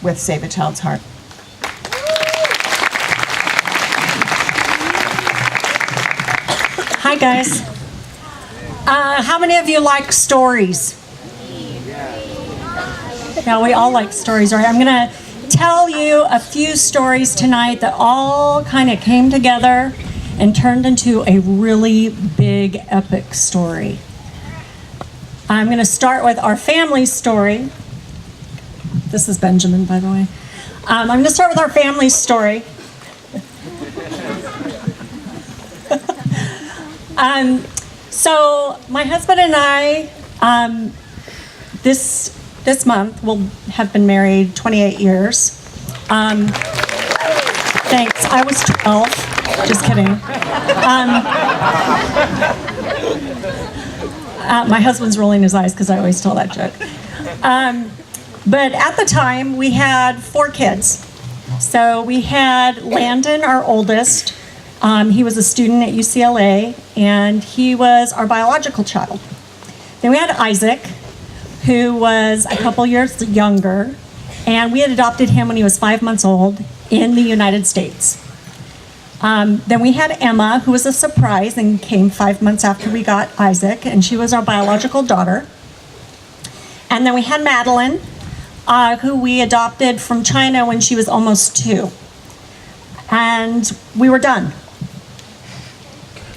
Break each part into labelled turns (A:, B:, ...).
A: with Save a Child's Heart.
B: Hi guys. How many of you like stories? Yeah, we all like stories, right? I'm going to tell you a few stories tonight that all kind of came together and turned into a really big, epic story. I'm going to start with our family story. This is Benjamin, by the way. I'm going to start with our family story. So my husband and I, this month, will have been married 28 years. Thanks. I was 12. Just kidding. My husband's rolling his eyes because I always tell that joke. But at the time, we had 4 kids. So we had Landon, our oldest. He was a student at UCLA, and he was our biological child. Then we had Isaac, who was a couple years younger, and we had adopted him when he was 5 months old in the United States. Then we had Emma, who was a surprise and came 5 months after we got Isaac, and she was our biological daughter. And then we had Madeline, who we adopted from China when she was almost 2. And we were done.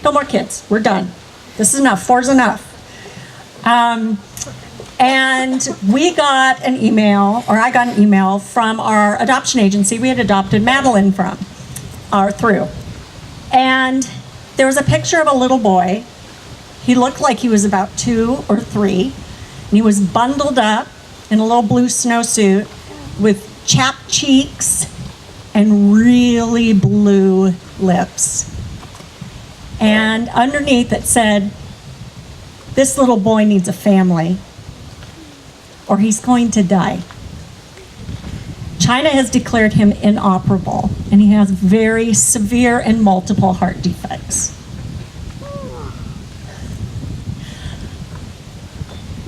B: No more kids. We're done. This is enough. 4's enough. And we got an email, or I got an email from our adoption agency we had adopted Madeline from, or through. And there was a picture of a little boy. He looked like he was about 2 or 3, and he was bundled up in a little blue snowsuit with chapped cheeks and really blue lips. And underneath it said, "This little boy needs a family, or he's going to die." China has declared him inoperable, and he has very severe and multiple heart defects.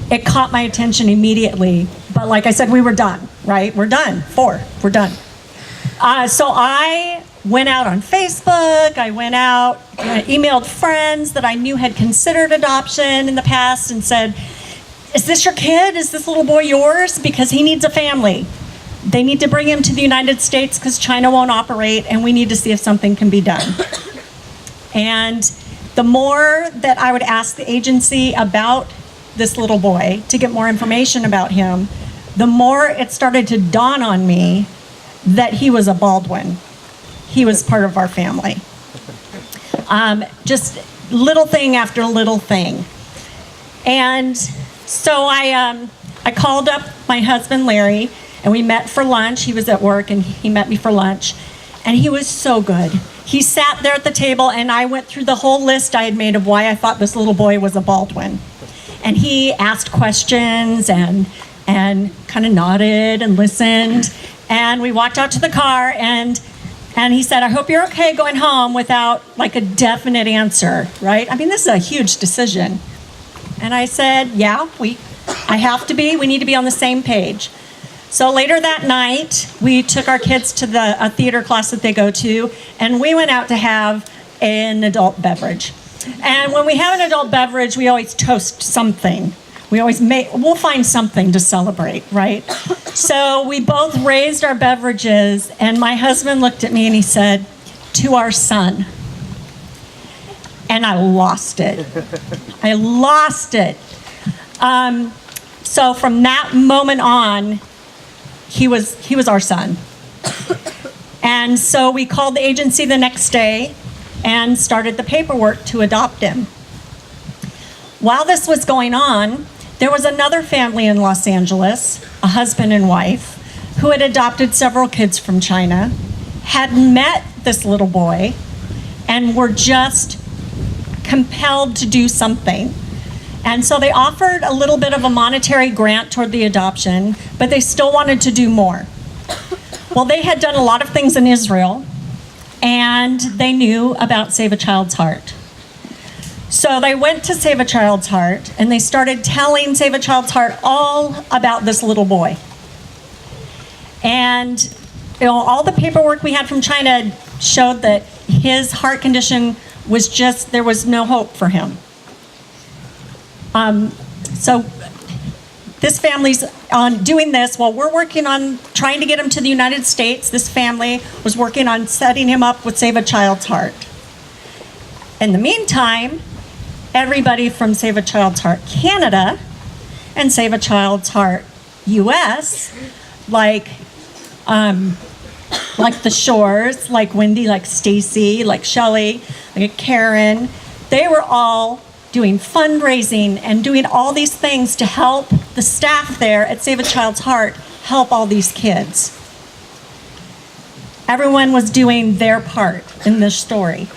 B: It caught my attention immediately, but like I said, we were done, right? We're done. 4, we're done. So I went out on Facebook, I went out, emailed friends that I knew had considered adoption in the past and said, "Is this your kid? Is this little boy yours? Because he needs a family. They need to bring him to the United States because China won't operate, and we need to see if something can be done." And the more that I would ask the agency about this little boy to get more information about him, the more it started to dawn on me that he was a Baldwin. He was part of our family. Just little thing after little thing. And so I called up my husband, Larry, and we met for lunch. He was at work, and he met me for lunch. And he was so good. He sat there at the table, and I went through the whole list I had made of why I thought this little boy was a Baldwin. And he asked questions and kind of nodded and listened. And we walked out to the car, and he said, "I hope you're okay going home," without like a definite answer, right? I mean, this is a huge decision. And I said, "Yeah, I have to be. We need to be on the same page." So later that night, we took our kids to a theater class that they go to, and we went out to have an adult beverage. And when we have an adult beverage, we always toast something. We'll find something to celebrate, right? So we both raised our beverages, and my husband looked at me and he said, "To our son." And I lost it. I lost it. So from that moment on, he was our son. And so we called the agency the next day and started the paperwork to adopt him. While this was going on, there was another family in Los Angeles, a husband and wife, who had adopted several kids from China, had met this little boy, and were just compelled to do something. And so they offered a little bit of a monetary grant toward the adoption, but they still wanted to do more. Well, they had done a lot of things in Israel, and they knew about Save a Child's Heart. So they went to Save a Child's Heart, and they started telling Save a Child's Heart all about this little boy. And all the paperwork we had from China showed that his heart condition was just, there was no hope for him. So this family's on doing this while we're working on trying to get him to the United States. This family was working on setting him up with Save a Child's Heart. In the meantime, everybody from Save a Child's Heart Canada and Save a Child's Heart US, like the Shores, like Wendy, like Stacy, like Shelley, like Karen, they were all doing fundraising and doing all these things to help the staff there at Save a Child's Heart help all these kids. Everyone was doing their part in this story.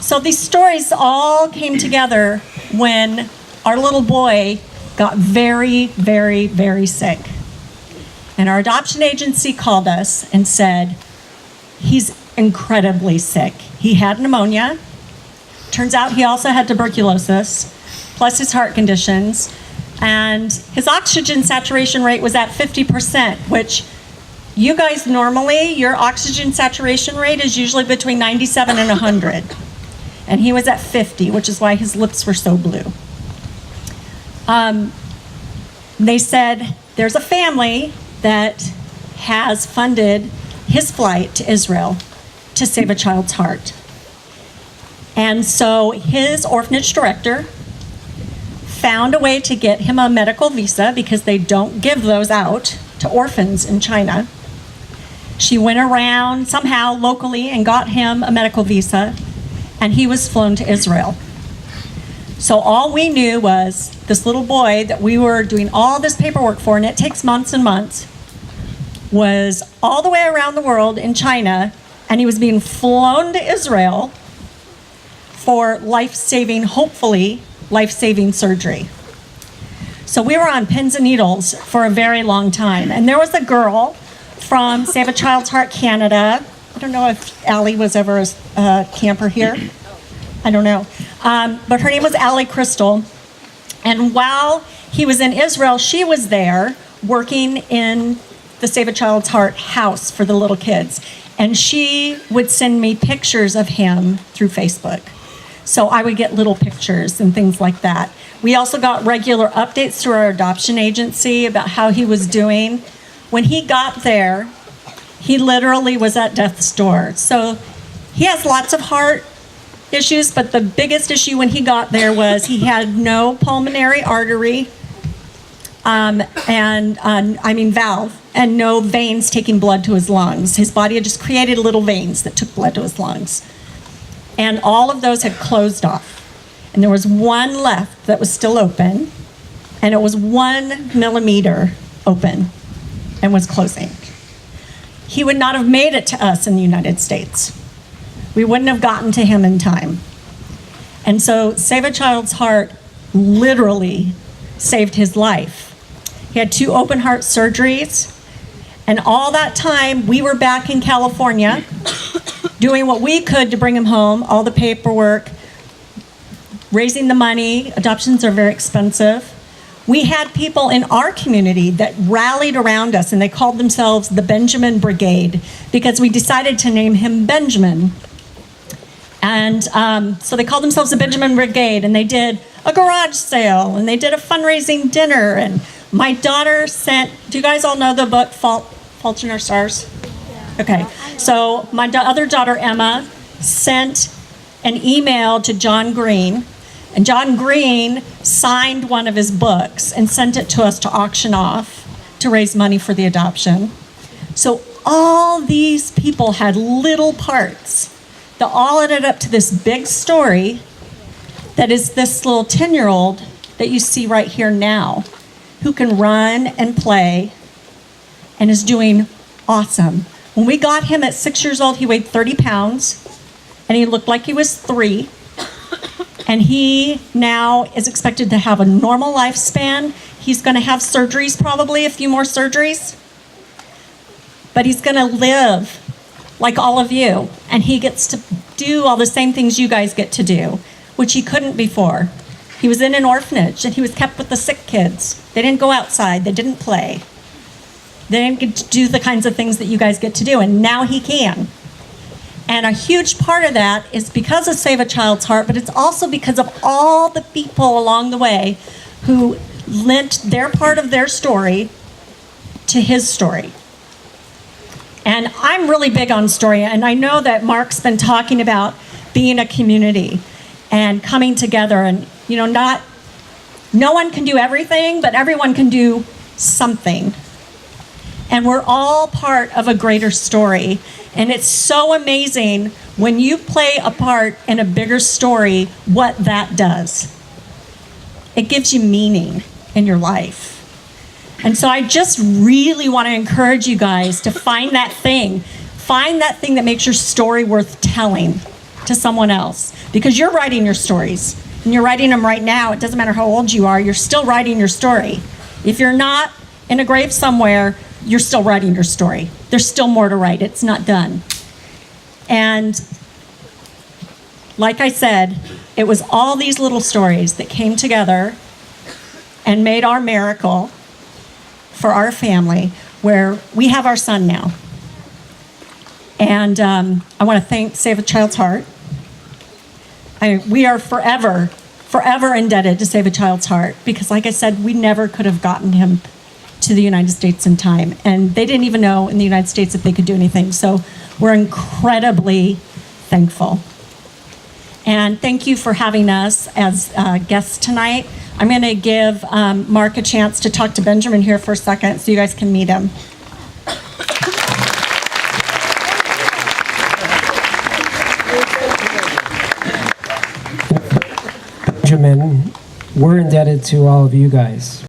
B: So these stories all came together when our little boy got very, very, very sick. And our adoption agency called us and said, he's incredibly sick. He had pneumonia. Turns out he also had tuberculosis, plus his heart conditions. And his oxygen saturation rate was at 50%, which you guys normally, your oxygen saturation rate is usually between 97 and 100. And he was at 50, which is why his lips were so blue. They said, there's a family that has funded his flight to Israel to Save a Child's Heart. And so his orphanage director found a way to get him a medical visa because they don't give those out to orphans in China. She went around somehow locally and got him a medical visa, and he was flown to Israel. So all we knew was this little boy that we were doing all this paperwork for, and it takes months and months, was all the way around the world in China, and he was being flown to Israel for life-saving, hopefully, life-saving surgery. So we were on pins and needles for a very long time. And there was a girl from Save a Child's Heart Canada. I don't know if Allie was ever a camper here. I don't know. But her name was Allie Crystal. And while he was in Israel, she was there working in the Save a Child's Heart house for the little kids. And she would send me pictures of him through Facebook. So I would get little pictures and things like that. We also got regular updates through our adoption agency about how he was doing. When he got there, he literally was at death's door. So he has lots of heart issues, but the biggest issue when he got there was he had no pulmonary artery, valve, and no veins taking blood to his lungs. His body had just created little veins that took blood to his lungs. And all of those had closed off. And there was one left that was still open, and it was 1 millimeter open and was closing. He would not have made it to us in the United States. We wouldn't have gotten to him in time. And so Save a Child's Heart literally saved his life. He had 2 open heart surgeries, and all that time we were back in California doing what we could to bring him home, all the paperwork, raising the money. Adoptions are very expensive. We had people in our community that rallied around us, and they called themselves the Benjamin Brigade because we decided to name him Benjamin. And so they called themselves the Benjamin Brigade, and they did a garage sale, and they did a fundraising dinner. And my daughter sent, do you guys all know the book Fault in Our Stars? Okay, so my other daughter, Emma, sent an email to John Green, and John Green signed one of his books and sent it to us to auction off to raise money for the adoption. So all these people had little parts that all added up to this big story that is this little 10-year-old that you see right here now, who can run and play and is doing awesome. When we got him at 6 years old, he weighed 30 pounds, and he looked like he was 3. And he now is expected to have a normal lifespan. He's going to have surgeries, probably a few more surgeries. But he's going to live like all of you. And he gets to do all the same things you guys get to do, which he couldn't before. He was in an orphanage, and he was kept with the sick kids. They didn't go outside. They didn't play. They didn't get to do the kinds of things that you guys get to do, and now he can. And a huge part of that is because of Save a Child's Heart, but it's also because of all the people along the way who lent their part of their story to his story. And I'm really big on story, and I know that Mark's been talking about being a community and coming together, and no one can do everything, but everyone can do something. And we're all part of a greater story. And it's so amazing when you play a part in a bigger story, what that does. It gives you meaning in your life. And so I just really want to encourage you guys to find that thing. Find that thing that makes your story worth telling to someone else. Because you're writing your stories. And you're writing them right now. It doesn't matter how old you are. You're still writing your story. If you're not in a grave somewhere, you're still writing your story. There's still more to write. It's not done. And like I said, it was all these little stories that came together and made our miracle for our family, where we have our son now. And I want to thank Save a Child's Heart. We are forever indebted to Save a Child's Heart, because like I said, we never could have gotten him to the United States in time. And they didn't even know in the United States if they could do anything. So we're incredibly thankful. And thank you for having us as guests tonight. I'm going to give Mark a chance to talk to Benjamin here for a second so you guys can meet him.
A: Benjamin, we're indebted to all of you guys.